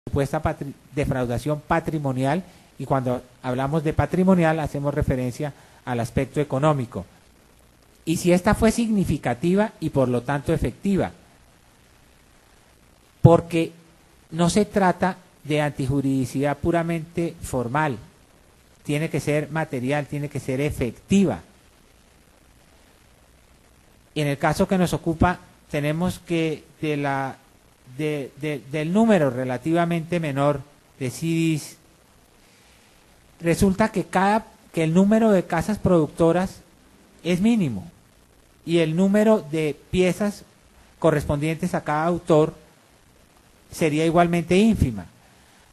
supuesta defraudación patrimonial, y cuando hablamos de patrimonial hacemos referencia al aspecto económico. Y si esta fue significativa y por lo tanto efectiva, porque no se trata de antijuridicidad puramente formal, tiene que ser material, tiene que ser efectiva. Y en el caso que nos ocupa, tenemos que del número relativamente menor de CDs, resulta que el número de casas productoras es mínimo y el número de piezas correspondientes a cada autor sería igualmente ínfima,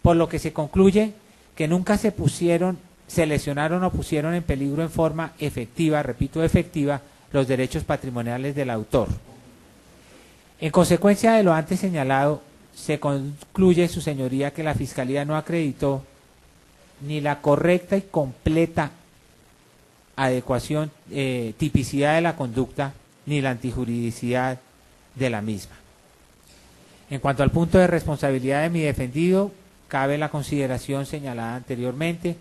por lo que se concluye que nunca se lesionaron o pusieron en peligro en forma efectiva, repito, efectiva, los derechos patrimoniales del autor. En consecuencia de lo antes señalado, se concluye, su señoría, que la Fiscalía no acreditó ni la correcta y completa adecuación, tipicidad de la conducta, ni la antijuridicidad de la misma. En cuanto al punto de responsabilidad de mi defendido, cabe la consideración señalada anteriormente,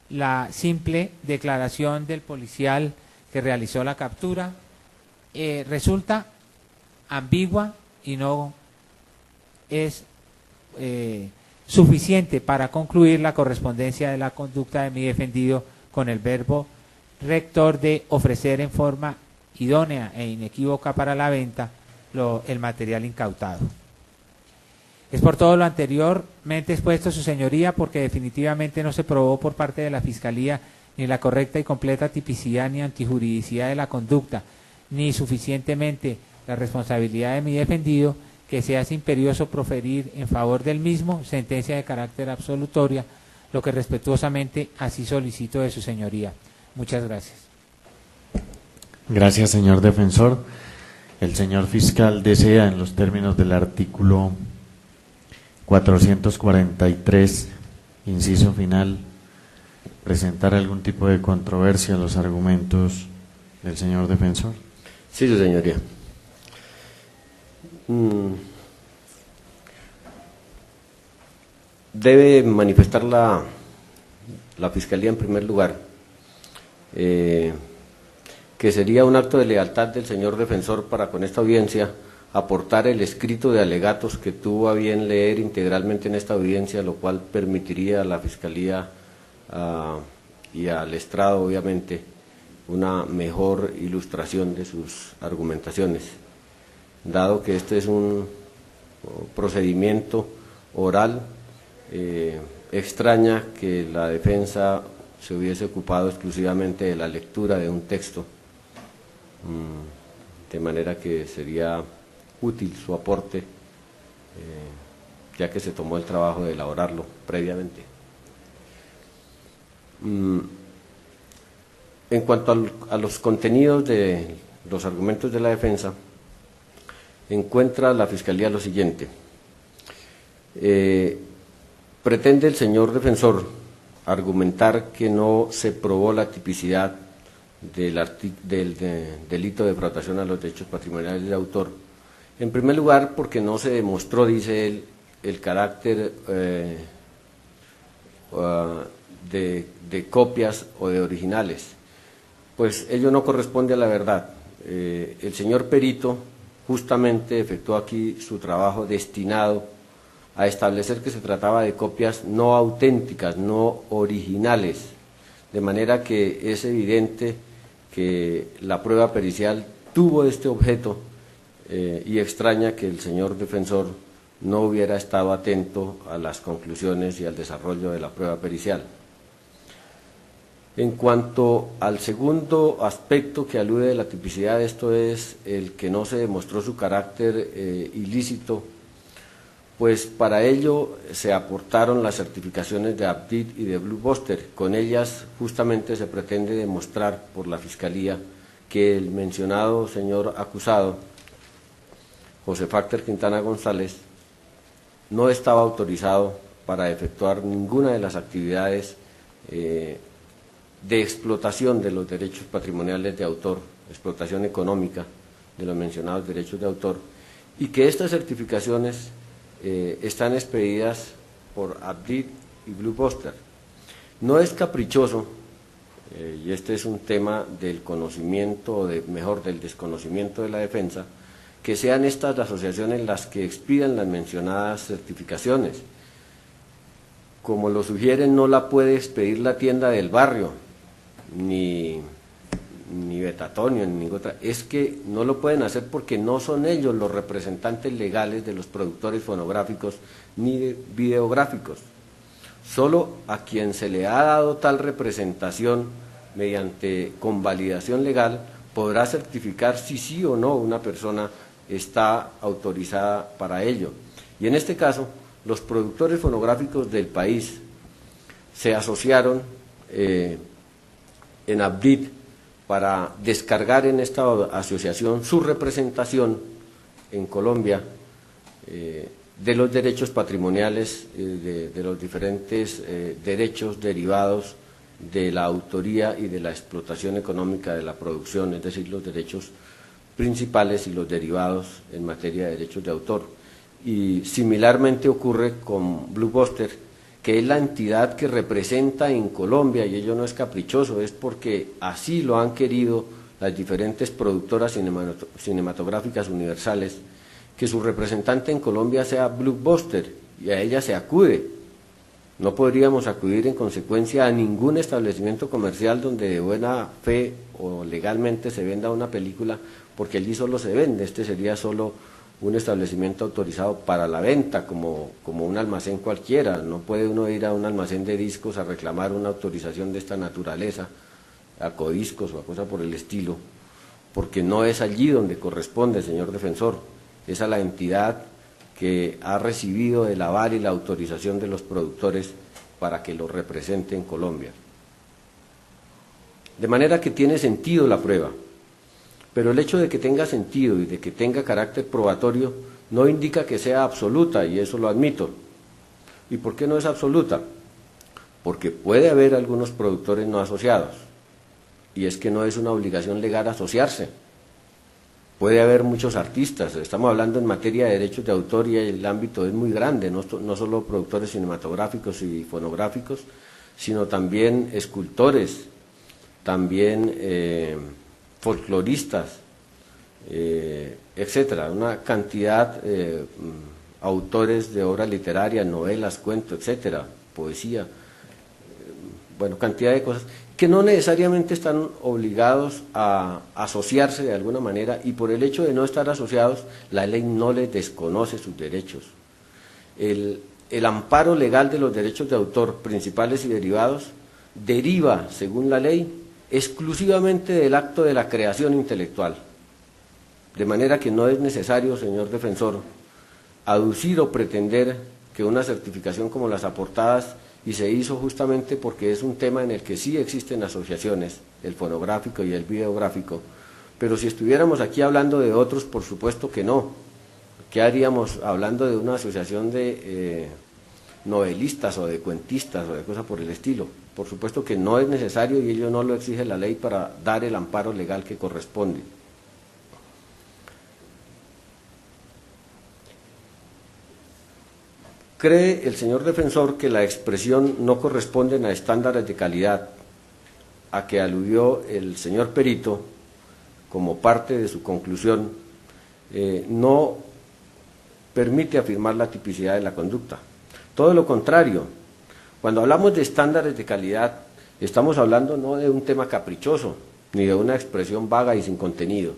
la simple declaración del policial que realizó la captura resulta ambigua y no es suficiente para concluir la correspondencia de la conducta de mi defendido con el verbo rector de ofrecer en forma idónea e inequívoca para la venta el material incautado. Es por todo lo anteriormente expuesto, su señoría, porque definitivamente no se probó por parte de la Fiscalía ni la correcta y completa tipicidad ni antijuridicidad de la conducta, ni suficientemente la responsabilidad de mi defendido, que se hace imperioso proferir en favor del mismo sentencia de carácter absolutoria, lo que respetuosamente así solicito de su señoría. Muchas gracias. Gracias, señor defensor. El señor fiscal desea, en los términos del artículo 443, inciso final, presentar algún tipo de controversia a los argumentos del señor defensor. Sí, su señoría. Debe manifestar la Fiscalía en primer lugar que sería un acto de lealtad del señor defensor para con esta audiencia aportar el escrito de alegatos que tuvo a bien leer integralmente en esta audiencia, lo cual permitiría a la Fiscalía y al estrado, obviamente, una mejor ilustración de sus argumentaciones, dado que este es un procedimiento oral. Extraña que la defensa se hubiese ocupado exclusivamente de la lectura de un texto, de manera que sería útil su aporte, ya que se tomó el trabajo de elaborarlo previamente. En cuanto a los contenidos de los argumentos de la defensa, encuentra la Fiscalía lo siguiente. Pretende el señor defensor argumentar que no se probó la tipicidad del delito de defraudación a los derechos patrimoniales del autor. En primer lugar, porque no se demostró, dice él, el carácter de copias o de originales. Pues ello no corresponde a la verdad. El señor perito justamente efectuó aquí su trabajo destinado a establecer que se trataba de copias no auténticas, no originales, de manera que es evidente que la prueba pericial tuvo este objeto y extraña que el señor defensor no hubiera estado atento a las conclusiones y al desarrollo de la prueba pericial. En cuanto al segundo aspecto que alude de la tipicidad, esto es el que no se demostró su carácter ilícito, pues para ello se aportaron las certificaciones de Aptit y de Blue Buster. Con ellas justamente se pretende demostrar por la Fiscalía que el mencionado señor acusado, José Facter Quintana González, no estaba autorizado para efectuar ninguna de las actividades de explotación de los derechos patrimoniales de autor, explotación económica de los mencionados derechos de autor, y que estas certificaciones están expedidas por Abdit y Blue Buster. No es caprichoso, y este es un tema del conocimiento, o del desconocimiento de la defensa, que sean estas las asociaciones las que expidan las mencionadas certificaciones. Como lo sugieren, no la puede expedir la tienda del barrio, ni Betatonio, ni ninguna otra. Es que no lo pueden hacer porque no son ellos los representantes legales de los productores fonográficos ni videográficos. Solo a quien se le ha dado tal representación mediante convalidación legal podrá certificar si sí o no una persona está autorizada para ello. Y en este caso, los productores fonográficos del país se asociaron en Abdit para descargar en esta asociación su representación en Colombia de los derechos patrimoniales, de los diferentes derechos derivados de la autoría y de la explotación económica de la producción, es decir, los derechos principales y los derivados en materia de derechos de autor. Y similarmente ocurre con Blue Buster, que es la entidad que representa en Colombia, y ello no es caprichoso, es porque así lo han querido las diferentes productoras cinematográficas universales, que su representante en Colombia sea Blue Buster, y a ella se acude. No podríamos acudir en consecuencia a ningún establecimiento comercial donde de buena fe o legalmente se venda una película, porque allí solo se vende, este sería solo un establecimiento autorizado para la venta, como un almacén cualquiera. No puede uno ir a un almacén de discos a reclamar una autorización de esta naturaleza, a Codiscos o a cosa por el estilo, porque no es allí donde corresponde, señor defensor, es a la entidad que ha recibido el aval y la autorización de los productores para que lo represente en Colombia. De manera que tiene sentido la prueba, pero el hecho de que tenga sentido y de que tenga carácter probatorio no indica que sea absoluta, y eso lo admito. ¿Y por qué no es absoluta? Porque puede haber algunos productores no asociados, y es que no es una obligación legal asociarse. Puede haber muchos artistas, estamos hablando en materia de derechos de autor y el ámbito es muy grande, no solo productores cinematográficos y fonográficos, sino también escultores, también folcloristas, etcétera, una cantidad, autores de obras literarias, novelas, cuentos, etcétera, poesía, bueno, cantidad de cosas, que no necesariamente están obligados a asociarse de alguna manera, y por el hecho de no estar asociados, la ley no les desconoce sus derechos. El amparo legal de los derechos de autor principales y derivados deriva, según la ley, exclusivamente del acto de la creación intelectual, de manera que no es necesario, señor defensor, aducir o pretender que una certificación como las aportadas, y se hizo justamente porque es un tema en el que sí existen asociaciones, el fonográfico y el videográfico, pero si estuviéramos aquí hablando de otros, por supuesto que no. ¿Qué haríamos hablando de una asociación de novelistas o de cuentistas o de cosas por el estilo? Por supuesto que no es necesario, y ello no lo exige la ley para dar el amparo legal que corresponde. ¿Cree el señor defensor que la expresión no corresponden a estándares de calidad a que aludió el señor perito como parte de su conclusión no permite afirmar la tipicidad de la conducta? Todo lo contrario, cuando hablamos de estándares de calidad estamos hablando no de un tema caprichoso ni de una expresión vaga y sin contenido.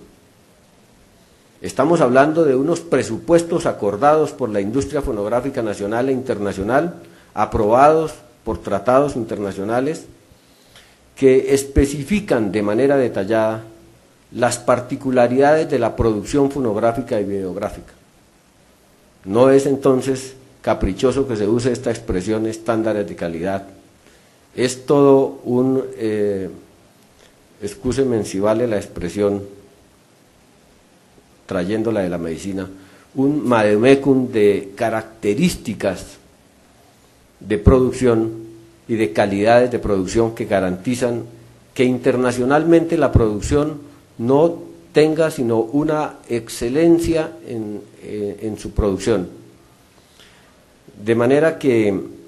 Estamos hablando de unos presupuestos acordados por la industria fonográfica nacional e internacional, aprobados por tratados internacionales, que especifican de manera detallada las particularidades de la producción fonográfica y videográfica. No es entonces caprichoso que se use esta expresión estándares de calidad. Es todo un, excúseme si vale la expresión, trayéndola de la medicina, un vademecum de características de producción y de calidades de producción que garantizan que internacionalmente la producción no tenga sino una excelencia en su producción. De manera que